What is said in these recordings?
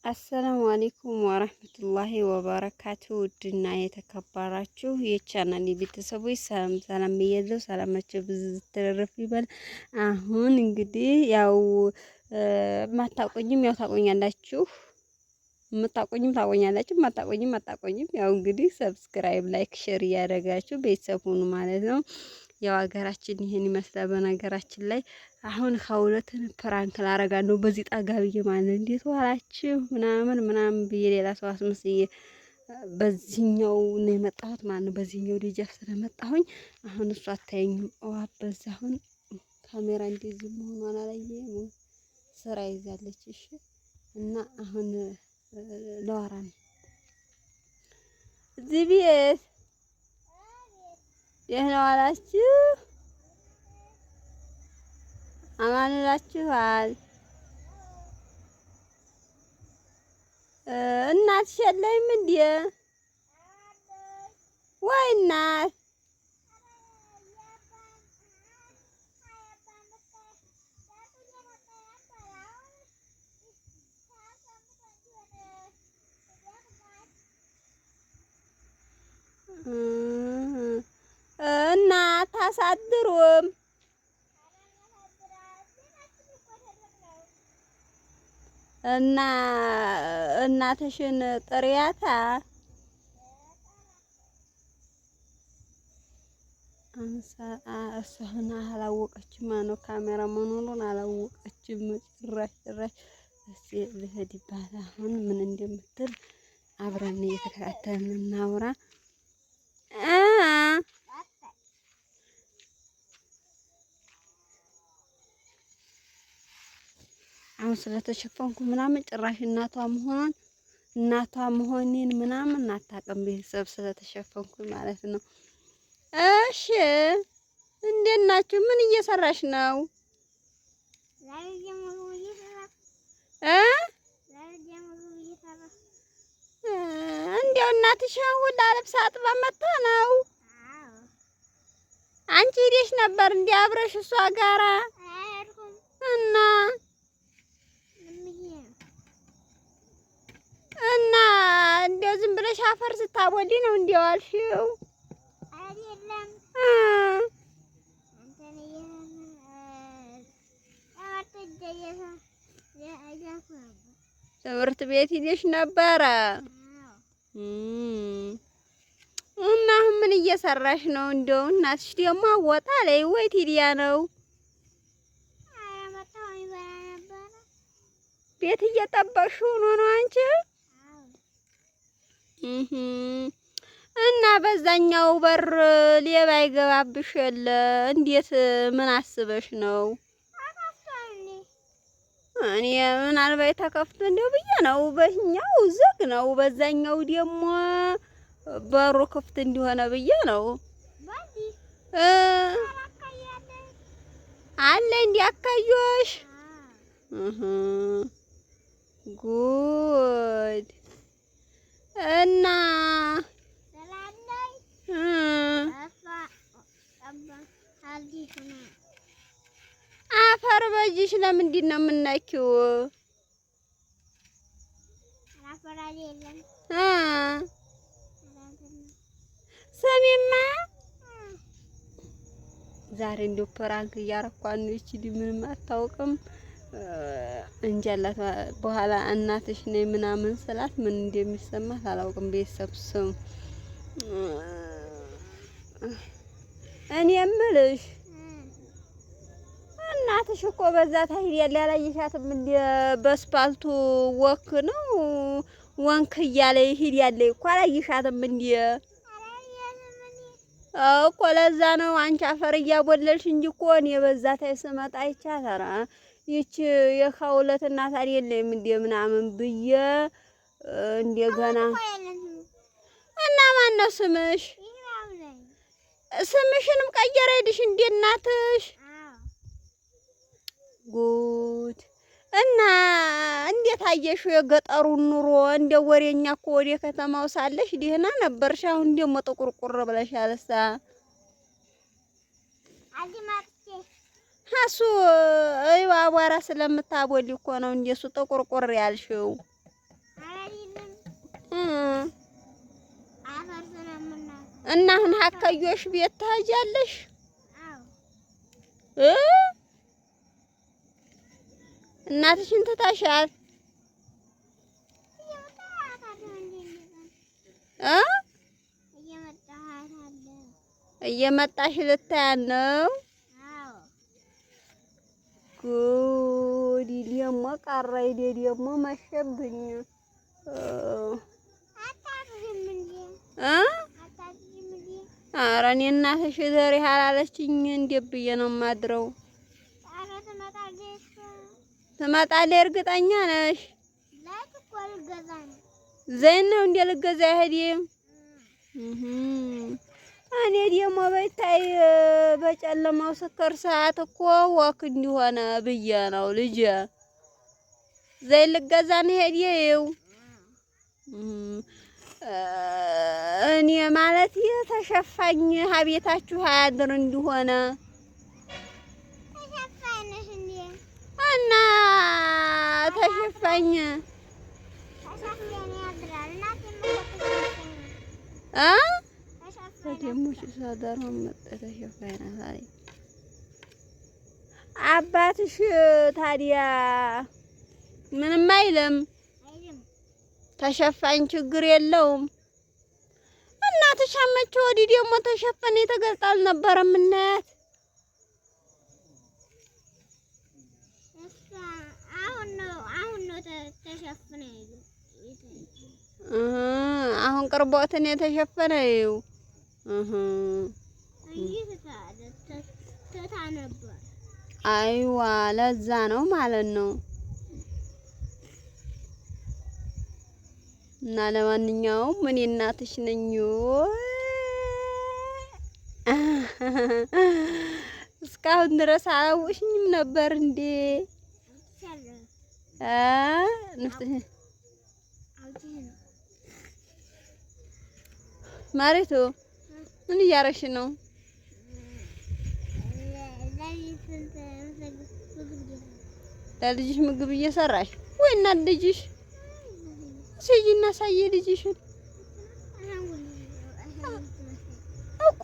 አሰላሙ አለይኩም ወረህመቱላሂ ወበረካቱ። ውድና የተከበራችሁ የቻናሌ ቤተሰቦች ሰላም ሰላም ብያለሁ። ሰላማችሁ ብዙ ትረፍ ይበል። አሁን እንግዲህ ያው ማታቆኝም ያው ታቆኛላችሁ፣ የምታቆኝም ታቆኛላችሁ፣ ማታቆኝም አታቆኝም። ያው እንግዲህ ሰብስክራይብ፣ ላይክ፣ ሼር እያደረጋችሁ ቤተሰብ ሁኑ ማለት ነው። ያው ሀገራችን ይሄን ይመስላል። በነገራችን ላይ አሁን ከሁለትን ፕራንክ ላረጋ ነው በዚህ ጠጋ ብዬ ማለት እንዴት ዋላችሁ ምናምን ብዬ ሌላ ሰው አስመስዬ በዚህኛው ነው የመጣሁት ማለት ነው። በዚህኛው ልጅ ስለመጣሁኝ አሁን እሱ አታየኝም። በዛ አሁን ካሜራ እንደዚህ መሆኗን አላየም። ስራ ይዛለች። እሺ እና አሁን ለዋራ ነው እዚህ ቤት ደህና ዋላችሁ? አማን ናችኋል? እናትሽ የለኝም እንዴ? ወይ እናት እና ታሳድሩም እና እናትሽን ጥሪያታ እሷን አላወቀችም ማለት ነው። ካሜራ መኖሩን አላወቀችም ጭራሽ። እስኪ ልሂድ ይባል አሁን ምን እንደምትል አብረን እየተከታተልን እናውራ። አሁን ስለተሸፈንኩ ምናምን ጭራሽ እናቷ መሆኔን ምናምን አታውቅም። ቤተሰብ ስለተሸፈንኩ ማለት ነው። እሺ እንዴት ናችሁ? ምን እየሰራሽ ነው? እንዴው እናትሽ ሁላ ልብስ አጥባ መጣ ነው? አንቺ ሄደሽ ነበር እንዴ አብረሽ እሷ ጋራ? እና እንደው ዝም ብለሽ አፈር ስታቦሊ ነው እንዴው አልሽው? አይደለም ትምህርት ቤት ሄደሽ ነበረ? እና አሁን ምን እየሰራሽ ነው? እንደው እናትሽ ደግሞ ወጣ ላይ ወይ ቲዲያ ነው ቤት እየጠበቅሽው ነው አንቺ? እና በዛኛው በር ሌባ ይገባብሽ የለ እንዴት? ምን አስበሽ ነው? እኔ ምናልባት ተከፍቶ እንደው ብዬ ነው። በኛው ዝግ ነው፣ በዛኛው ደግሞ በሩ ክፍት እንዲሆነ ብዬ ነው። አለ እንዲያካዩሽ ጉድ እና አፈር በጅሽ ለምንድን ነው የምናኪው? ስሚማ ዛሬ እንደው ፕራንክ እያረኳን ነው። እቺ ምንም አታውቅም እንጀላት በኋላ እናትሽ ነኝ ምናምን ስላት ምን እንደሚሰማት አላውቅም። ቤተሰብ ስም እኔ የምልሽ እናትሽ እኮ በዛ ታሂድ ያላየሻትም እንደ በስፓልቱ ወክ ነው ወንክ እያለ ይሄድ ያለ እኮ አላየሻትም እንደ እኮ ለዛ ነው አንቺ አፈር እያቦለልሽ እንጂ እኮ እኔ በዛ ታይ ስመጣ አይቻት ኧረ ይቺ የኸውለት እናት አይደለም እንደ ምናምን ብዬ እንደገና እና ማን ነው ስምሽ? ስምሽንም ቀየረልሽ እንደ እናትሽ? ጉድ እና እንዴት አየሽው የገጠሩን ኑሮ? እንደ ወሬኛ እኮ ወደ ከተማው ሳለሽ ደህና ነበርሽ። አሁን ደግሞ ጥቁርቁር ብለሻልሳ። እሱ አቧራ ስለምታቦሊ እኮ ነው እንደሱ ጥቁርቁር ያልሽው። እና አሁን ሀካዮሽ ቤት ትሄጃለሽ? እናትሽን ትተሻል? እየመጣሽ ልታያት ነው? ጉድ ደግሞ ቀረ ደግሞ መሸብኝ። ኧረ እኔ እናትሽ ዘሬ አላለችኝ እንዴት ብዬሽ ነው የማድረው? ትመጣለች እርግጠኛ ነሽ? ዘይት ነው እንደ ልገዛ ሄደም እኔ ደግሞ በይታይ በጨለማው ስከር ሰዓት እኮ ወክ እንዲሆነ ብዬ ነው ልጄ ዘይት ልገዛ ነው ሄደው። እኔ ማለት የተሸፋኝ ሀቤታችሁ አያድር እንዲሆነ እና ተሸፋኝ ደሞች ሳዳር መጣ ተሸፋኝ ናት። አባትሽ ታዲያ ምንም አይልም? ተሸፋኝ ችግር የለውም። እናትሽ አመች ወዲህ ደግሞ ተሸፈነ የተገልጣ አልነበረም እናያት። አሁን ቅርቦትን የተሸፈነው አይዋ ለዛ ነው ማለት ነው። እና ለማንኛውም እኔ እናትሽ ነኝ። እስካሁን ድረስ አላወቅሽኝም ነበር እንዴ? ማሪቱ ምን እያረሽ ነው? ለልጅሽ ምግብ እየሰራሽ ወይ? እናት ልጅሽ ሲጂና ሳየ ልጅሽን እኮ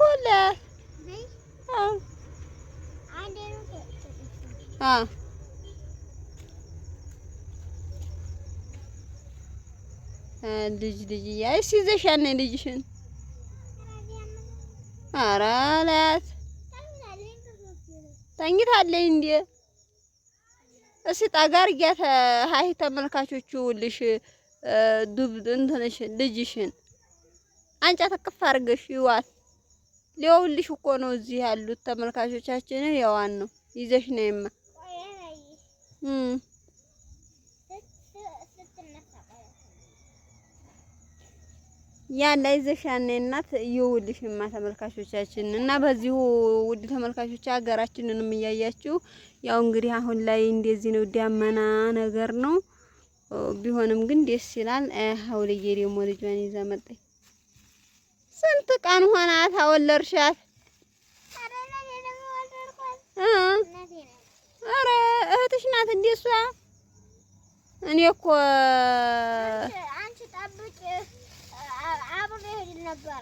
ልጅ ያይስ ይዘሻነ ልጅሽን። ኧረ ላት ተኝታለች እንዴ? እስኪ ጠጋር እያተ ሀይ ተመልካቾቹ ልሽ ዱብ እንትንሽ ልጅሽን አንጫ ተቅፍ አድርገሽ ይዋት ሊያውልሽ እኮ ነው እዚህ ያሉት ተመልካቾቻችንን ያዋን ነው ይዘሽ ነይማ። ያለ ይዘሻነ እናት ይውልሽማ ተመልካቾቻችን። እና በዚሁ ውድ ተመልካቾች ሀገራችንንም እያያችሁ ያው እንግዲህ አሁን ላይ እንደዚህ ነው፣ ዳመና ነገር ነው። ቢሆንም ግን ደስ ይላል። ሀውልዬ ደግሞ ልጇን ይዛ መጣች። ስንት ቀን ሆናት አወለርሻት? ኧረ እህትሽ ናት እንዴ እሷ? እኔ እኮ አንቺ ጠብቂ አብሬ ሄድ ነበር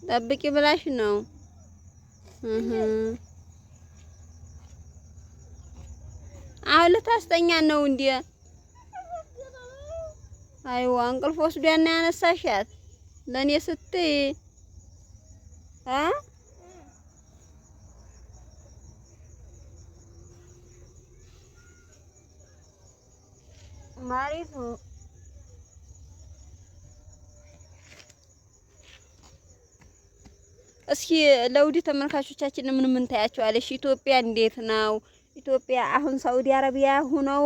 ጠብቂ ብላሽ ነው። አሁን ልታስተኛ ነው እንዴ? አይዋ እንቅልፍ ወስዷና ያነሳሻት ለኔ ስትይ ማሪቱ እስኪ ለውዲ ተመልካቾቻችን ምን ታያቸዋለሽ? ኢትዮጵያ እንዴት ነው? ኢትዮጵያ አሁን ሳውዲ አረቢያ ሆነው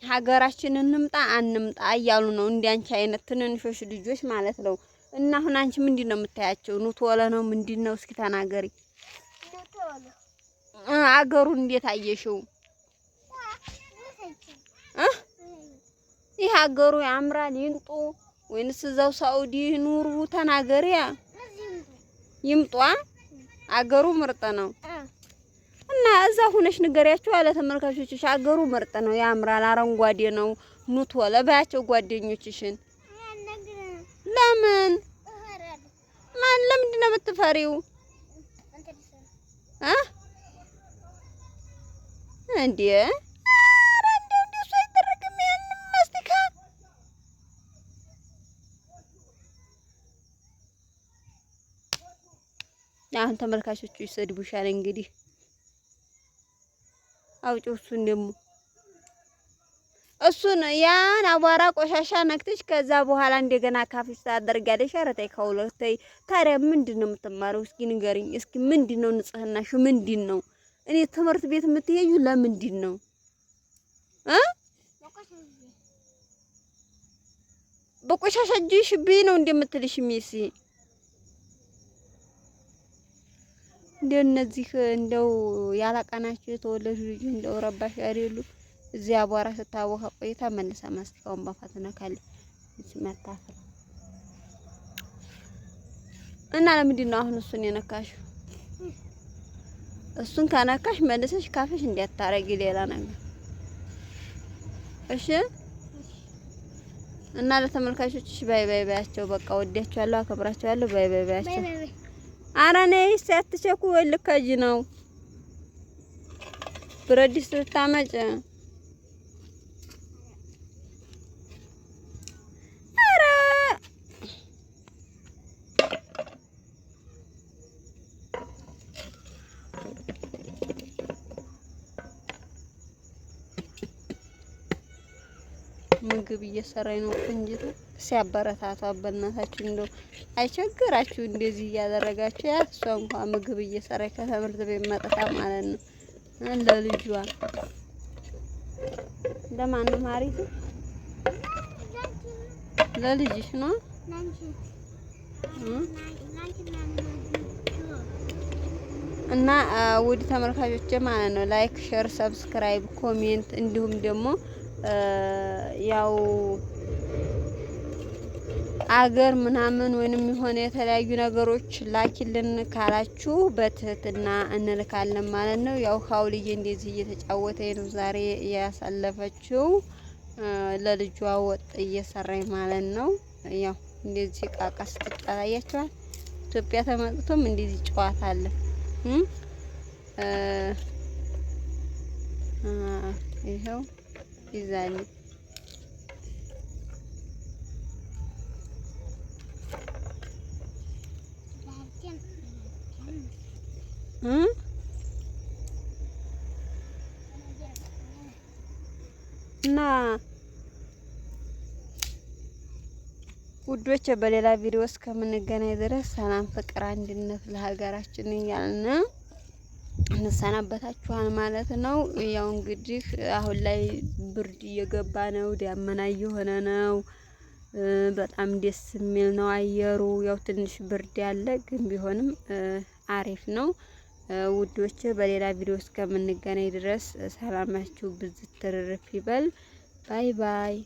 ሀገራችንን እንምጣ አንምጣ እያሉ ነው፣ እንዲያንቺ አይነት ትንንሾች ልጆች ማለት ነው። እና አሁን አንቺ ምንድነው የምታያቸው? ኑቶለ ነው ምንድነው? እስኪ ተናገሪ። አገሩን እንዴት አየሽው? ይሄ ሀገሩ ያምራል ይንጡ ወይንስ እዛው ሳውዲ ኑሩ? ተናገሪያ። ይምጧ አገሩ ምርጥ ነው። እና እዛ ሆነሽ ንገሪያቸው አለ ተመልካቾችሽ። አገሩ ምርጥ ነው፣ ያምራል፣ አረንጓዴ ነው። ኑቶለ ባያቸው ጓደኞችሽን ለምን ለምንድን ነው የምትፈሪው? እንዴ ኧረ እንደው እንደሱ አይደረግም። ያንን ማስቲካ አሁን ተመልካቾቹ ይሰድቡሻል። እንግዲህ አውጪው እሱን ያን አቧራ ቆሻሻ ነክተሽ ከዛ በኋላ እንደገና ካፍሽ ታደርጊያለሽ። ኧረ ተይ ከሁለት ተይ። ታዲያ ምንድን ነው የምትማረው? እስኪ ንገሪኝ እስኪ ምንድን ነው ንጽህናሽ? ምንድን ነው? እኔ ትምህርት ቤት የምትሄዩ ለምንድን ነው? በቆሻሻ እጅሽ ብይ ነው እንደምትልሽ ሚሲ። እንደው እነዚህ እንደው ያላቀናቸው የተወለዱ ልጅ እንደው ረባሽ አይደሉ? እዚህ አቧራ ስታቦካ ቆይታ መልሳ ማስቲካውን ባፋ ትነካለች። እዚህ መታፈል እና ለምንድን ነው አሁን እሱን የነካሽው? እሱን ካነካሽ መልሰሽ ካፍሽ እንዲያታረጊ ሌላ ነገር እሺ። እና ለተመልካቾችሽ ባይ ባይ ባያቸው። በቃ ወዲያቸዋለሁ፣ አከብራቸዋለሁ። ባይ ባይ ባያቸው። ኧረ ነይ ሳትቸኩይ ልከጂ ነው ብረት ድስት ልታመጭ ምግብ እየሰራኝ ነው እንጂ ሲያበረታቷ በእናታችሁ እንደው አይቸግራችሁ እንደዚህ እያደረጋችሁ ያ እሷ እንኳን ምግብ እየሰራኝ ከትምህርት ቤት መጥታ ማለት ነው ለልጇ ለማንም ማሪቱ ለልጅሽ ነው እና ውድ ተመልካቾቼ ማለት ነው ላይክ፣ ሼር፣ ሰብስክራይብ፣ ኮሜንት እንዲሁም ደግሞ ያው አገር ምናምን ወይንም የሆነ የተለያዩ ነገሮች ላኪልን ካላችሁ በትህትና እንልካለን ማለት ነው። ያው ሀውልዬ እንደዚህ እየተጫወተ ነው ዛሬ ያሳለፈችው ለልጇ ወጥ እየሰራኝ ማለት ነው። ያው እንደዚህ ቃቃ ስትጫወታያችኋል። ኢትዮጵያ ተመጥቶም እንደዚህ ጨዋታ አለ። ይሄው ይዛኝ እና ውዶች በሌላ ቪዲዮ እስከምንገናኝ ድረስ ሰላም፣ ፍቅር፣ አንድነት ለሀገራችን እያልን እንሰናበታችኋል ማለት ነው። ያው እንግዲህ አሁን ላይ ብርድ እየገባ ነው፣ ዳመና እየሆነ ነው። በጣም ደስ የሚል ነው አየሩ። ያው ትንሽ ብርድ ያለ ግን ቢሆንም አሪፍ ነው። ውዶች በሌላ ቪዲዮ እስከምንገናኝ ድረስ ሰላማችሁ ብዝት ትርፍ ይበል። ባይ ባይ።